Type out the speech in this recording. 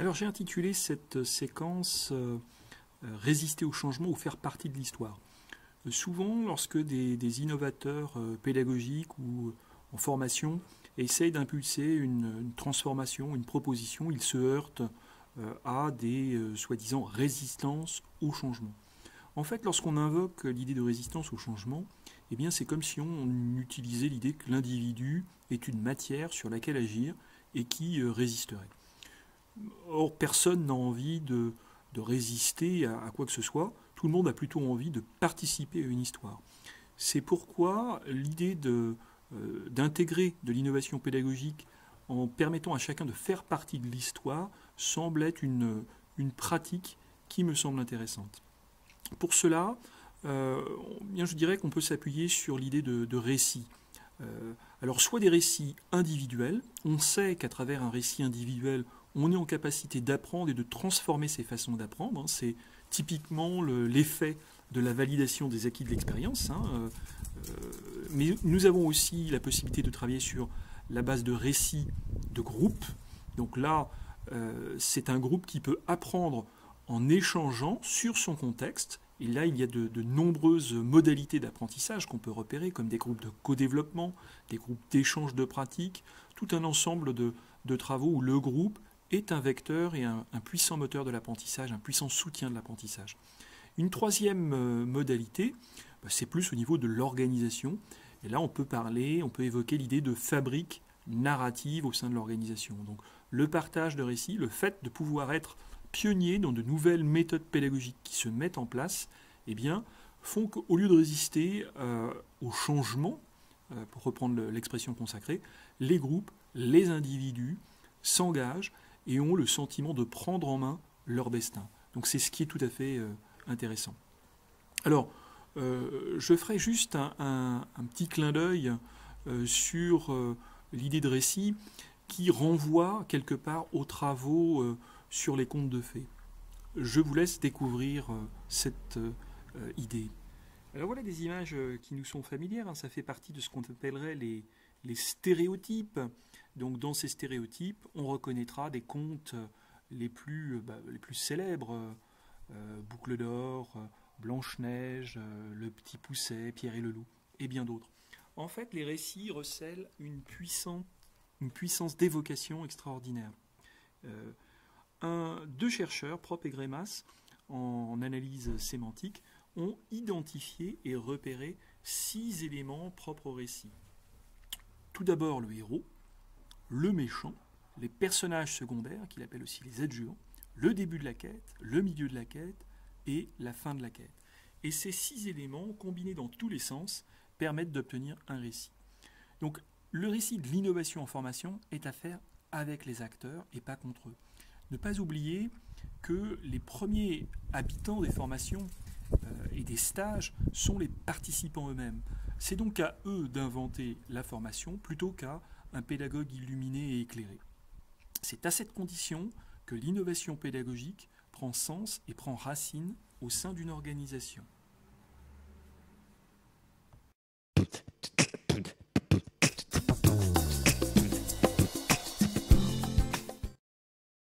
Alors j'ai intitulé cette séquence Résister au changement ou faire partie de l'histoire. Souvent, lorsque des innovateurs pédagogiques ou en formation essayent d'impulser une transformation, une proposition, ils se heurtent à des soi-disant résistances au changement. En fait, lorsqu'on invoque l'idée de résistance au changement, eh bien, c'est comme si on utilisait l'idée que l'individu est une matière sur laquelle agir et qui résisterait. Or, personne n'a envie de résister à quoi que ce soit. Tout le monde a plutôt envie de participer à une histoire. C'est pourquoi l'idée d'intégrer de l'innovation pédagogique en permettant à chacun de faire partie de l'histoire semble être une pratique qui me semble intéressante. Pour cela, bien je dirais qu'on peut s'appuyer sur l'idée de récit. Alors soit des récits individuels, on sait qu'à travers un récit individuel, on est en capacité d'apprendre et de transformer ses façons d'apprendre. C'est typiquement l'effet de la validation des acquis de l'expérience. Mais nous avons aussi la possibilité de travailler sur la base de récits de groupe. Donc là, c'est un groupe qui peut apprendre en échangeant sur son contexte. Et là, il y a de nombreuses modalités d'apprentissage qu'on peut repérer, comme des groupes de co-développement, des groupes d'échange de pratiques, tout un ensemble de travaux où le groupe est un vecteur et un puissant moteur de l'apprentissage, un puissant soutien de l'apprentissage. Une troisième modalité, c'est plus au niveau de l'organisation. Et là, on peut évoquer l'idée de fabrique narrative au sein de l'organisation. Donc, le partage de récits, le fait de pouvoir être pionniers dans de nouvelles méthodes pédagogiques qui se mettent en place, eh bien, font qu'au lieu de résister au changement, pour reprendre l'expression consacrée, les groupes, les individus s'engagent et ont le sentiment de prendre en main leur destin. Donc c'est ce qui est tout à fait intéressant. Alors, je ferai juste un petit clin d'œil sur l'idée de récit qui renvoie quelque part aux travaux sur les contes de fées. Je vous laisse découvrir cette idée. Alors voilà des images qui nous sont familières, ça fait partie de ce qu'on appellerait les stéréotypes. Donc dans ces stéréotypes, on reconnaîtra des contes les plus célèbres, Boucle d'or, Blanche-Neige, Le Petit Poucet, Pierre et le Loup, et bien d'autres. En fait, les récits recèlent une puissance d'évocation extraordinaire. Deux chercheurs, Prop et Grémas, en analyse sémantique, ont identifié et repéré 6 éléments propres au récit. Tout d'abord le héros, le méchant, les personnages secondaires, qu'il appelle aussi les adjuvants, le début de la quête, le milieu de la quête et la fin de la quête. Et ces 6 éléments, combinés dans tous les sens, permettent d'obtenir un récit. Donc le récit de l'innovation en formation est à faire avec les acteurs et pas contre eux. Ne pas oublier que les premiers habitants des formations et des stages sont les participants eux-mêmes. C'est donc à eux d'inventer la formation plutôt qu'à un pédagogue illuminé et éclairé. C'est à cette condition que l'innovation pédagogique prend sens et prend racine au sein d'une organisation.